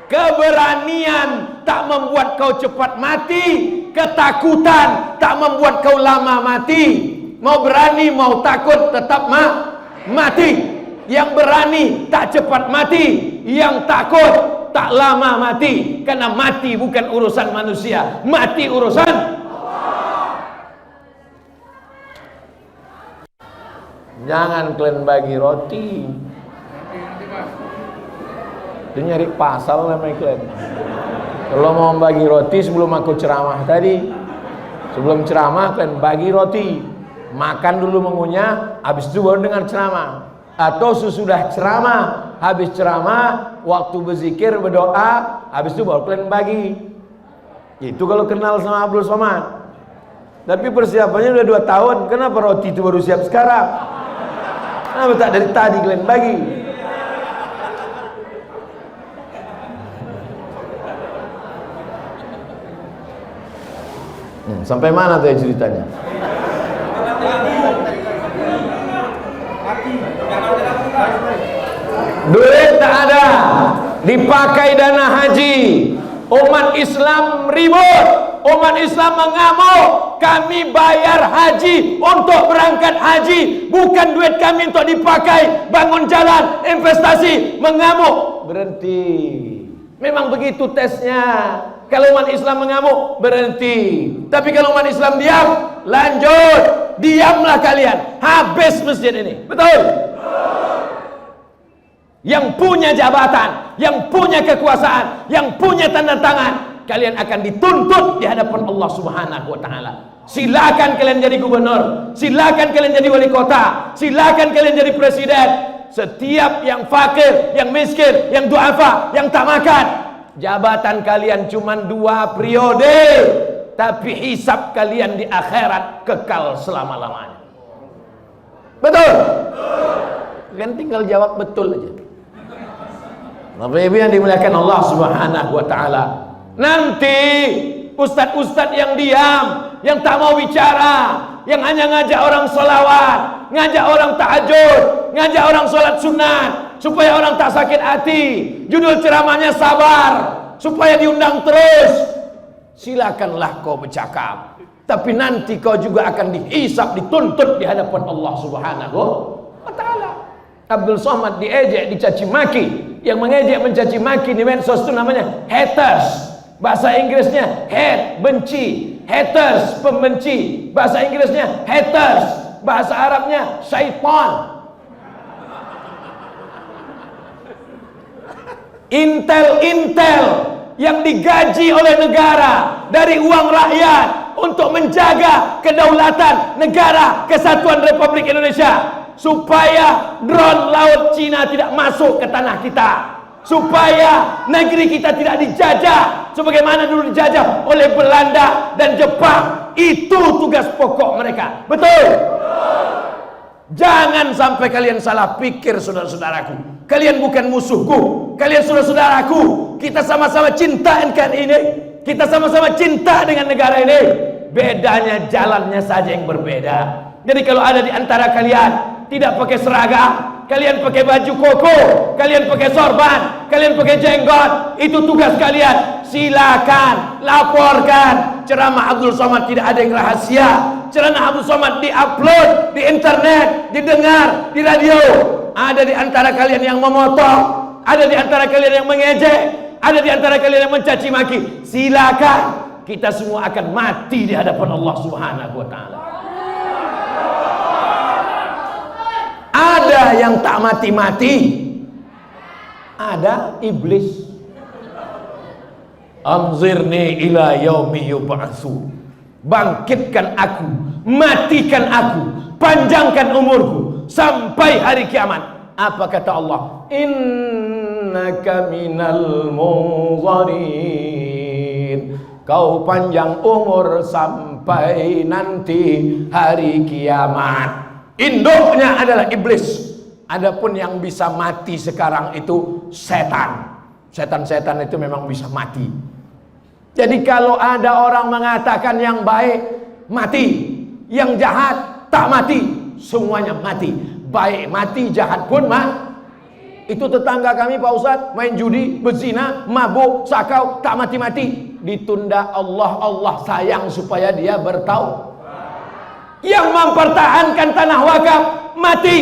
Keberanian tak membuat kau cepat mati, ketakutan tak membuat kau lama mati. Mau berani mau takut tetap mati. Yang berani tak cepat mati, yang takut tak lama mati. Karena mati bukan urusan manusia, mati urusan Allah. Jangan kalian bagi roti. Itu nyari pasal namanya kalian. Kalau mau bagi roti sebelum aku ceramah tadi, sebelum ceramah kalian bagi roti, makan dulu mengunyah, habis itu baru dengar ceramah. Atau sesudah ceramah, habis ceramah, waktu berzikir, berdoa, habis itu baru kalian bagi. Itu kalau kenal sama Abdul Somad. Tapi persiapannya udah 2 tahun, kenapa roti itu baru siap sekarang? Kenapa tak dari tadi kalian bagi? Sampai mana tuh ceritanya? Duit tak ada, dipakai dana haji. Umat Islam ribut, umat Islam mengamuk. Kami bayar haji untuk berangkat haji, bukan duit kami untuk dipakai bangun jalan, investasi. Mengamuk, berhenti. Memang begitu tesnya. Kalau umat Islam mengamuk, berhenti. Tapi kalau umat Islam diam, lanjut. Diamlah kalian, habis masjid ini. Betul? Yang punya jabatan, yang punya kekuasaan, yang punya tanda tangan, kalian akan dituntut di hadapan Allah Subhanahu wa taala. Silakan kalian jadi gubernur, silakan kalian jadi wali kota, silakan kalian jadi presiden. Setiap yang fakir, yang miskin, yang duafa, yang tak makan, jabatan kalian cuma 2 periode, tapi hisab kalian di akhirat kekal selama-lamanya. Betul? Kalian tinggal jawab betul aja. Bapak Ibu yang dimuliakan Allah Subhanahu wa taala. Nanti ustadz-ustadz yang diam, yang tak mau bicara, yang hanya ngajak orang sholawat, ngajak orang tahajud, ngajak orang sholat sunat, supaya orang tak sakit hati. Judul ceramahnya sabar, supaya diundang terus. Silakanlah kau bercakap, tapi nanti kau juga akan dihisab, dituntut di hadapan Allah Subhanahu wa taala. Abdul Somad diejek, dicaci maki. Yang mengejek, mencaci maki di medsos itu namanya haters. Bahasa Inggrisnya hate, benci. Haters, pembenci. Bahasa Inggrisnya haters. Bahasa Arabnya syaitan. Intel yang digaji oleh negara dari uang rakyat untuk menjaga kedaulatan negara kesatuan Republik Indonesia, supaya drone laut Cina tidak masuk ke tanah kita, supaya negeri kita tidak dijajah sebagaimana dulu dijajah oleh Belanda dan Jepang. Itu tugas pokok mereka. Betul? Jangan sampai kalian salah pikir, saudara-saudaraku. Kalian bukan musuhku, kalian saudara-saudaraku. Kita sama-sama cinta NKRI ini, kita sama-sama cinta dengan negara ini. Bedanya jalannya saja yang berbeda. Jadi kalau ada di antara kalian tidak pakai seragam, kalian pakai baju koko, kalian pakai sorban, kalian pakai jenggot, itu tugas kalian. Silakan laporkan. Ceramah Abdul Somad tidak ada yang rahasia. Ceramah Abdul Somad diupload di internet, didengar di radio. Ada di antara kalian yang memotong, ada di antara kalian yang mengejek, ada di antara kalian yang mencaci maki. Silakan. Kita semua akan mati di hadapan Allah Subhanahu wa taala. Ada yang tak mati-mati, ada iblis. Anzirni ila yaumi yub'atsu. Bangkitkan aku, matikan aku, panjangkan umurku sampai hari kiamat. Apa kata Allah? Innaka minal munzarin. Kau panjang umur sampai nanti hari kiamat. Induknya adalah iblis. Adapun yang bisa mati sekarang itu setan. Setan-setan itu memang bisa mati. Jadi kalau ada orang mengatakan yang baik mati, yang jahat tak mati, semuanya mati. Baik mati, jahat pun mati. Itu tetangga kami Pak Ustadz main judi, berzina, mabuk, sakau, tak mati-mati. Ditunda Allah sayang supaya dia bertaubat. Yang mempertahankan tanah wakaf mati.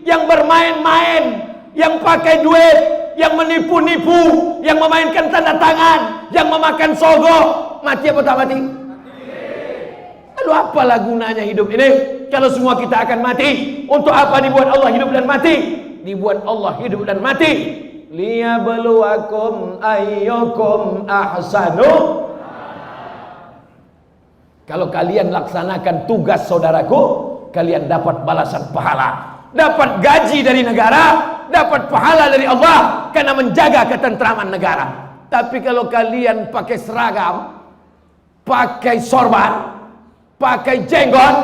Yang bermain-main, yang pakai duit, yang menipu-nipu, yang memainkan tanda tangan, yang memakan sogok, mati apa tak mati? Lalu apalah gunanya hidup ini kalau semua kita akan mati? Untuk apa dibuat Allah hidup dan mati? Dibuat Allah hidup dan mati liyabluwakum ayyukum ahsanu. Kalau kalian laksanakan tugas saudaraku, kalian dapat balasan pahala, dapat gaji dari negara, dapat pahala dari Allah karena menjaga ketentraman negara. Tapi kalau kalian pakai seragam, pakai sorban, pakai jenggot,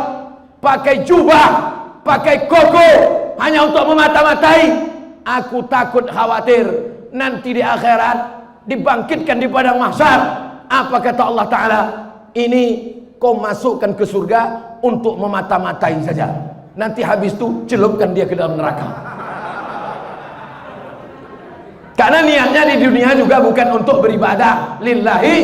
pakai jubah, pakai koko hanya untuk memata-matai, aku takut khawatir nanti di akhirat dibangkitkan di padang mahsyar. Apa kata Allah Ta'ala? Ini kau masukkan ke surga untuk memata-matai saja. Nanti habis itu celupkan dia ke dalam neraka. Karena niatnya di dunia juga bukan untuk beribadah lillahi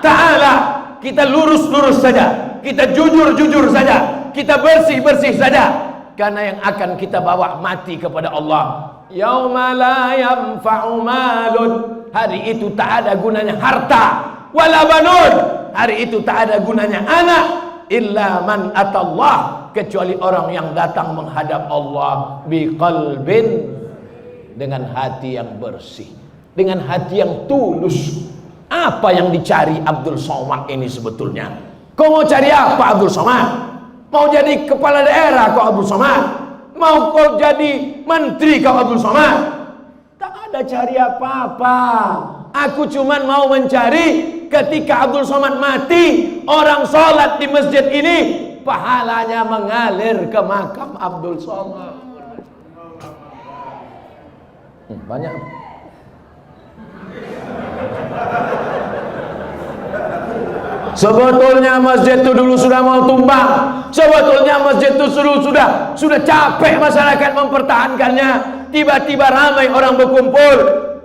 ta'ala. Kita lurus-lurus saja, kita jujur-jujur saja, kita bersih-bersih saja. Karena yang akan kita bawa mati kepada Allah. Yauma la yanfa'u malun, hari itu tak ada gunanya harta, wala banun, hari itu tak ada gunanya anak, illa man atallah, kecuali orang yang datang menghadap Allah biqalbin, dengan hati yang bersih, dengan hati yang tulus. Apa yang dicari Abdul Somad ini sebetulnya? Kau mau cari apa Abdul Somad? Mau jadi kepala daerah kau Abdul Somad? Mau kau jadi menteri kau Abdul Somad? Tak ada cari apa-apa. Aku cuman mau mencari ketika Abdul Somad mati, orang sholat di masjid ini pahalanya mengalir ke makam Abdul Somad. Banyak. Sebetulnya masjid itu dulu sudah mau tumbang. Sebetulnya masjid itu sudah capek masyarakat mempertahankannya. Tiba-tiba ramai orang berkumpul,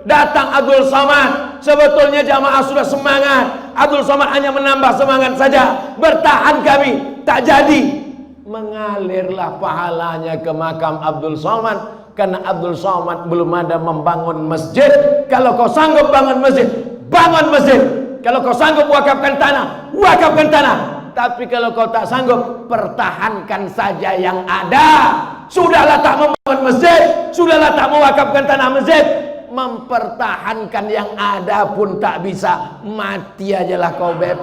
datang Abdul Somad. Sebetulnya jamaah sudah semangat, Abdul Somad hanya menambah semangat saja. Bertahan kami, tak jadi. Mengalirlah pahalanya ke makam Abdul Somad, karena Abdul Somad belum ada membangun masjid. Kalau kau sanggup bangun masjid, bangun masjid. Kalau kau sanggup wakafkan tanah, wakafkan tanah. Tapi kalau kau tak sanggup, pertahankan saja yang ada. Sudahlah tak membangun masjid, sudahlah tak mewakafkan tanah masjid, mempertahankan yang ada pun tak bisa. Mati ajalah kau, beb.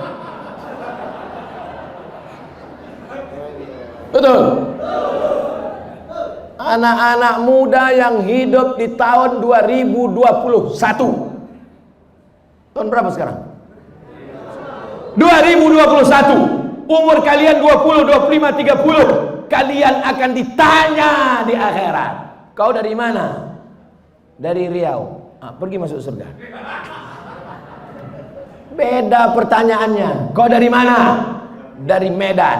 Betul? Anak-anak muda yang hidup di tahun 2021. Tahun berapa sekarang? 2021. Umur kalian 20, 25, 30. Kalian akan ditanya di akhirat. Kau dari mana? Dari Riau. Pergi masuk surga. Beda pertanyaannya. Kau dari mana? Dari Medan.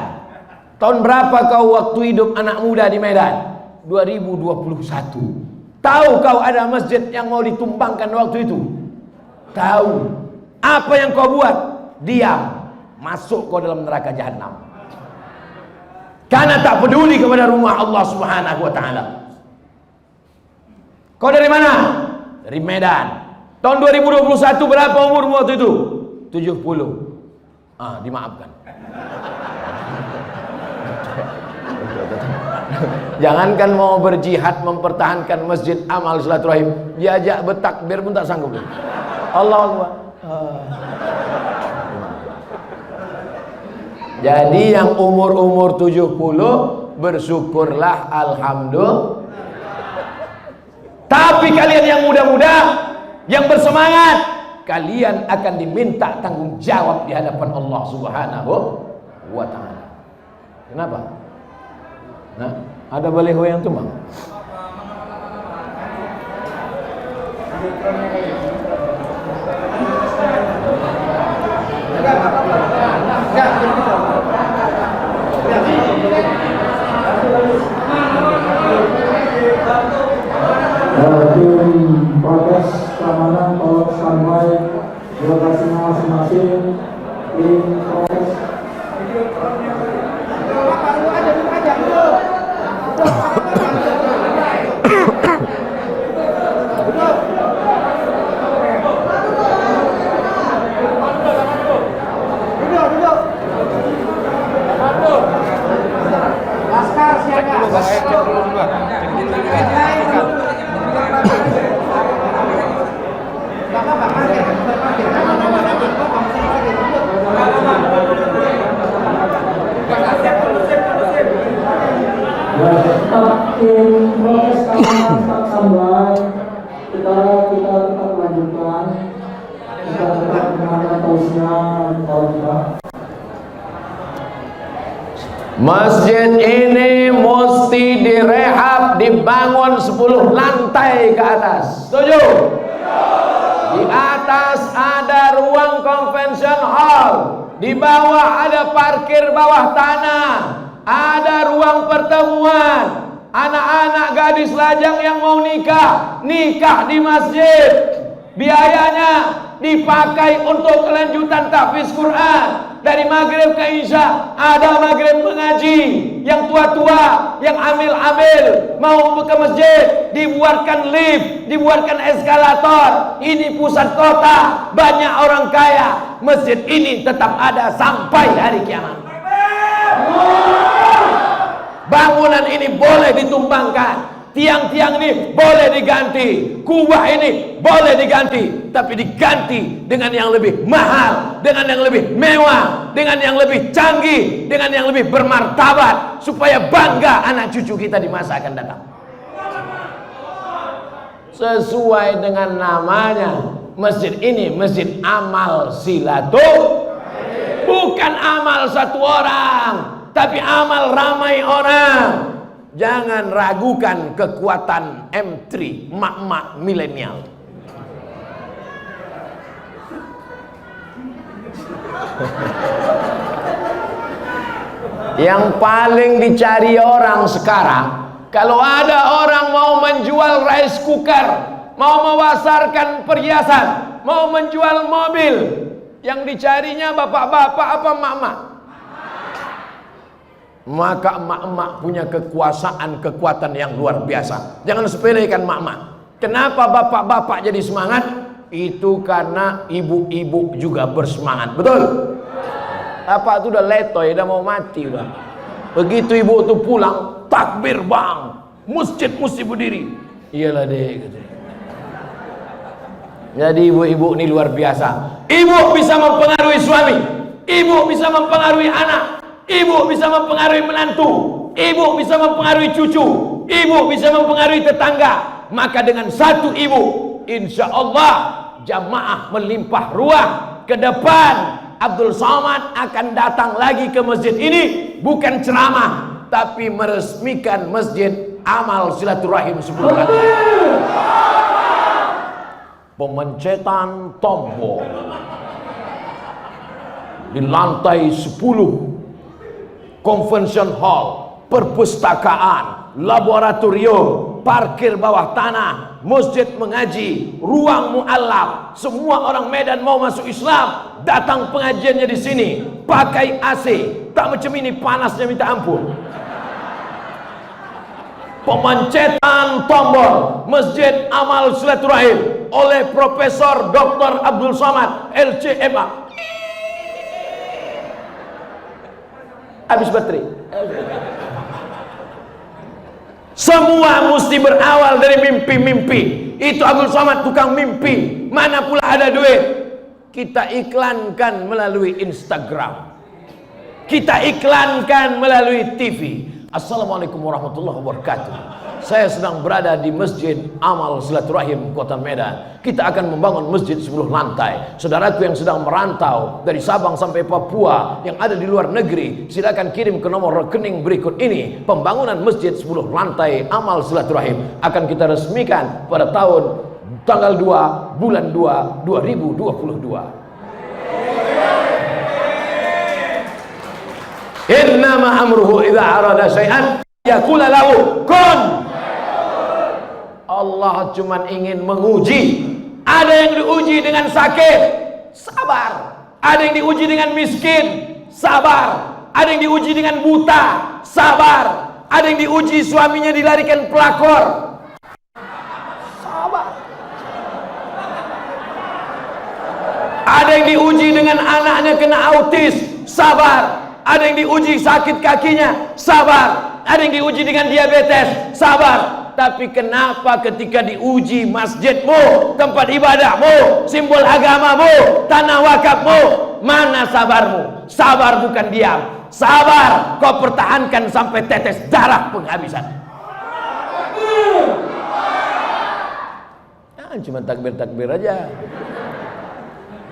Tahun berapa kau waktu hidup anak muda di Medan? 2021. Tahu kau ada masjid yang mau ditumbangkan waktu itu? Tahu. Apa yang kau buat? Diam. Masuk kau dalam neraka jahanam. Karena tak peduli kepada rumah Allah Subhanahu wa taala. Kau dari mana? Dari Medan. Tahun 2021 berapa umurmu waktu itu? 70. Dimaafkan. Jangankan mau berjihad mempertahankan masjid, amal silaturahim, diajak bertakbir pun tak sanggup. Allahu Akbar. Jadi yang umur-umur 70 bersyukurlah, alhamdulillah. Tapi kalian yang muda-muda, yang bersemangat, kalian akan diminta tanggung jawab di hadapan Allah Subhanahu wa taala. Kenapa? Nah, ada baliho yang tumbang. Enggak. Masjid ini mesti direhab, dibangun 10 lantai ke atas. Setuju? Di atas ada ruang convention hall, di bawah ada parkir bawah tanah, ada ruang pertemuan. Anak-anak gadis lajang yang mau nikah, nikah di masjid. Biayanya dipakai untuk kelanjutan tahfiz Quran. Dari maghrib ke isya ada maghrib mengaji. Yang tua-tua, yang amil-amil mau ke masjid, dibuatkan lift, dibuatkan eskalator. Ini pusat kota, banyak orang kaya. Masjid ini tetap ada sampai hari kiamat. Bangunan ini boleh ditumbangkan, tiang-tiang ini boleh diganti, kubah ini boleh diganti, tapi diganti dengan yang lebih mahal, dengan yang lebih mewah, dengan yang lebih canggih, dengan yang lebih bermartabat, supaya bangga anak cucu kita di masa akan datang. Sesuai dengan namanya, masjid ini masjid amal silaturahim, bukan amal satu orang, tapi amal ramai orang. Jangan ragukan kekuatan M3, mak-mak milenial. Yang paling dicari orang sekarang, kalau ada orang mau menjual rice cooker, mau memasarkan perhiasan, mau menjual mobil, yang dicarinya bapak-bapak apa mak-mak? Maka emak-emak punya kekuatan yang luar biasa. Jangan sepelekan emak-emak. Kenapa bapak-bapak jadi semangat? Itu karena ibu-ibu juga bersemangat. Betul? Bapak itu udah letoy, udah mau mati udah. Begitu ibu itu pulang, takbir bang, masjid mesti berdiri. Iyalah deh gitu. Jadi ibu-ibu ini luar biasa. Ibu bisa mempengaruhi suami, ibu bisa mempengaruhi anak, ibu bisa mempengaruhi menantu, ibu bisa mempengaruhi cucu, ibu bisa mempengaruhi tetangga. Maka dengan satu ibu, insya Allah jamaah melimpah ruah. Ke depan Abdul Somad akan datang lagi ke masjid ini, bukan ceramah, tapi meresmikan masjid amal silaturahim 10 lantai. Pemencetan tombol di lantai 10, convention hall, perpustakaan, laboratorium, parkir bawah tanah, masjid mengaji, ruang mu'allaf. Semua orang Medan mau masuk Islam, datang pengajiannya di sini, pakai AC, tak macam ini panasnya minta ampun. Pemencetan tombol masjid amal silaturahim oleh Profesor Dr. Abdul Somad LCMA. Habis baterai. Semua mesti berawal dari mimpi-mimpi. Itu Abdul Somad tukang mimpi. Mana pula ada duit? Kita iklankan melalui Instagram, kita iklankan melalui TV. Assalamualaikum warahmatullahi wabarakatuh. Saya sedang berada di Masjid Amal Silaturahim Kota Medan. Kita akan membangun masjid 10 lantai. Saudaraku yang sedang merantau dari Sabang sampai Papua, yang ada di luar negeri, silakan kirim ke nomor rekening berikut ini. Pembangunan masjid 10 lantai Amal Silaturahim akan kita resmikan pada tahun tanggal 2 bulan 2 2022. Innama amruhu idza arada syai'an yaqula lahu kun. Allah cuma ingin menguji. Ada yang diuji dengan sakit, sabar. Ada yang diuji dengan miskin, sabar. Ada yang diuji dengan buta, sabar. Ada yang diuji suaminya dilarikan pelakor, sabar. Ada yang diuji dengan anaknya kena autis, sabar. Ada yang diuji sakit kakinya, sabar. Ada yang diuji dengan diabetes, sabar. Tapi kenapa ketika diuji masjidmu, tempat ibadahmu, simbol agamamu, tanah wakafmu, mana sabarmu? Sabar bukan diam. Sabar kau pertahankan sampai tetes darah penghabisan. Jangan cuma takbir-takbir aja.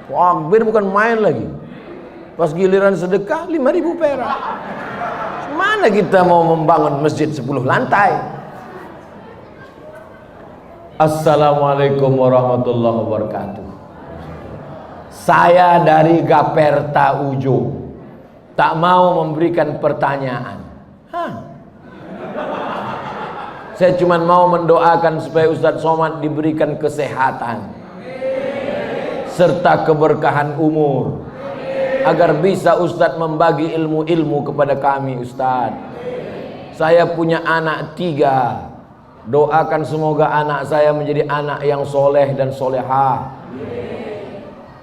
Takbir bukan main lagi. Pas giliran sedekah 5.000 perak. Mana kita mau membangun masjid 10 lantai? Assalamualaikum warahmatullahi wabarakatuh. Saya dari Gaperta Ujung, tak mau memberikan pertanyaan. Saya cuma mau mendoakan supaya Ustadz Somad diberikan kesehatan serta keberkahan umur, agar bisa Ustadz membagi ilmu-ilmu kepada kami. Ustadz, saya punya anak 3. Doakan semoga anak saya menjadi anak yang soleh dan solehah,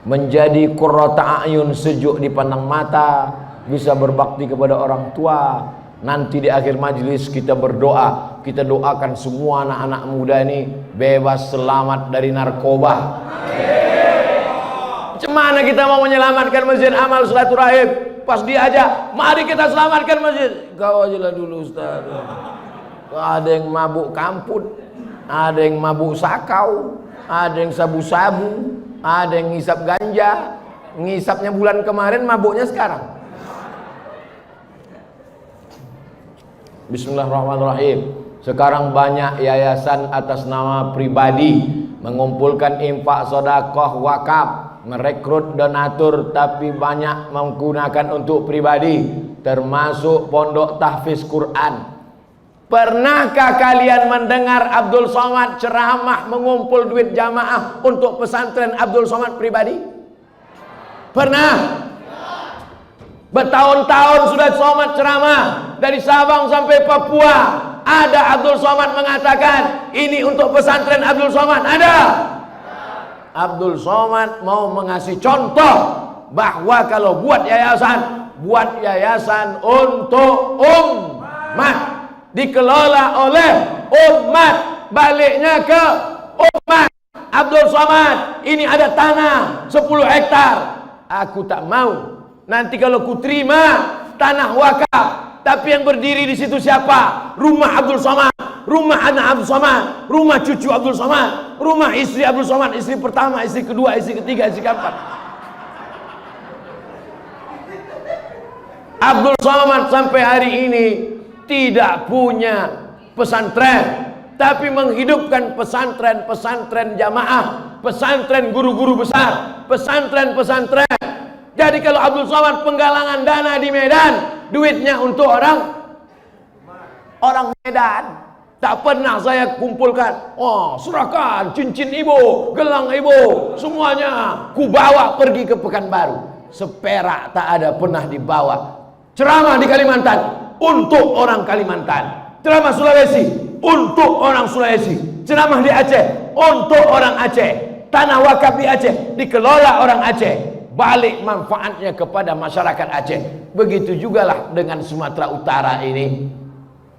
menjadi qurrata a'yun, sejuk dipandang mata, bisa berbakti kepada orang tua. Nanti di akhir majelis kita berdoa, kita doakan semua anak-anak muda ini bebas, selamat dari narkoba. Macam mana kita mau menyelamatkan masjid amal silaturahim? Pas diajak, mari kita selamatkan masjid. Kau aja lah dulu Ustaz. Ada yang mabuk kamput, ada yang mabuk sakau, ada yang sabu-sabu, ada yang ngisap ganja. Ngisapnya bulan kemarin, mabuknya sekarang. Bismillahirrahmanirrahim. Sekarang banyak yayasan atas nama pribadi mengumpulkan infak, sedekah, wakaf, merekrut donatur, tapi banyak menggunakan untuk pribadi, termasuk pondok tahfiz Quran. Pernahkah kalian mendengar Abdul Somad ceramah mengumpul duit jamaah untuk pesantren Abdul Somad pribadi? Pernah? Bertahun-tahun sudah Somad ceramah dari Sabang sampai Papua. Ada Abdul Somad mengatakan ini untuk pesantren Abdul Somad. Ada. Abdul Somad mau mengasih contoh bahwa kalau buat yayasan untuk umat, dikelola oleh umat, baliknya ke umat. Abdul Somad, ini ada tanah 10 hektar. Aku tak mau. Nanti kalau ku terima tanah wakaf, tapi yang berdiri di situ siapa? Rumah Abdul Somad, rumah anak Abdul Somad, rumah cucu Abdul Somad, rumah istri Abdul Somad, istri pertama, istri kedua, istri ketiga, istri keempat. Abdul Somad sampai hari ini tidak punya pesantren, tapi menghidupkan pesantren-pesantren jamaah, pesantren guru-guru besar, pesantren-pesantren. Jadi kalau Abdul Somad penggalangan dana di Medan, duitnya untuk orang Medan. Tak pernah saya kumpulkan, oh serahkan cincin ibu, gelang ibu, semuanya ku bawa pergi ke Pekanbaru. Seperak tak ada pernah dibawa. Ceramah di Kalimantan untuk orang Kalimantan, ceramah Sulawesi untuk orang Sulawesi, ceramah di Aceh untuk orang Aceh, tanah wakaf di Aceh dikelola orang Aceh, balik manfaatnya kepada masyarakat Aceh. Begitu jugalah dengan Sumatera Utara ini.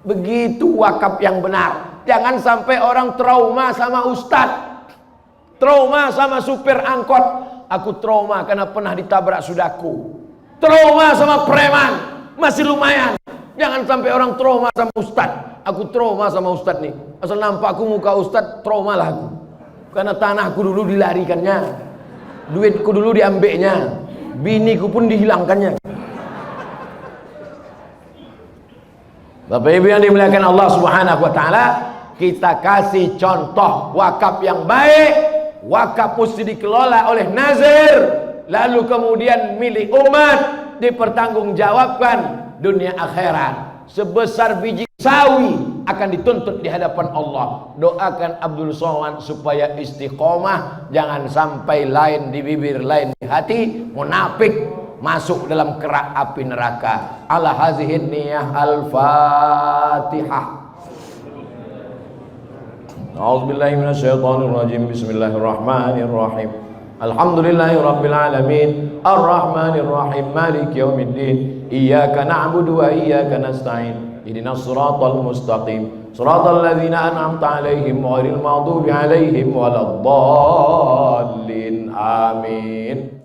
Begitu wakaf yang benar. Jangan sampai orang trauma sama ustadz, trauma sama supir angkot. Aku trauma karena pernah ditabrak sudaku. Trauma sama preman, masih lumayan. Jangan sampai orang trauma sama ustadz. Aku trauma sama ustadz nih. Asal nampak aku muka ustadz, trauma lah aku. Karena tanahku dulu dilarikannya, duitku dulu diambilnya, biniku pun dihilangkannya. Bapak Ibu yang dimuliakan Allah Subhanahu wa taala, kita kasih contoh wakaf yang baik. Wakaf mesti dikelola oleh nazir, lalu kemudian milik umat, dipertanggungjawabkan dunia akhirat. Sebesar biji sawi akan dituntut di hadapan Allah. Doakan Abdul Somad supaya istiqomah, jangan sampai lain di bibir, lain di hati, munafik masuk dalam kerak api neraka. Ala hazihin niyah al-Fatihah. A'udzubillahi minasyaitonirrajim. Bismillahirrahmanirrahim. Alhamdulillahi rabbil alamin, arrahmanir rahim, maliki yaumiddin. Iyyaka na'budu wa iyyaka nasta'in. Ihdinas siratal mustaqim, siratal ladzina an'amta 'alaihim ghairil maghdubi 'alaihim waladdallin. Amin.